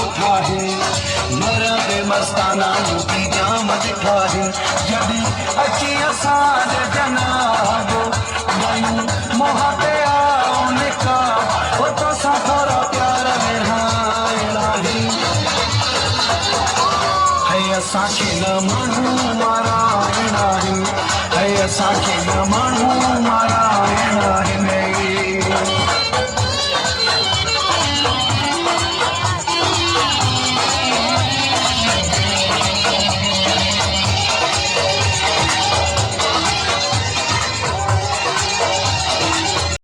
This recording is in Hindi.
उठा है मरद मस्ताना की जाम दिखा है जदी अची असांज जनाबो गयूं मोहते आओ निका वो तो सा थोड़ा प्यार में इलाही है असांखे न माण्हू माराइण आहे है असांखे न माण्हू माराइण आहे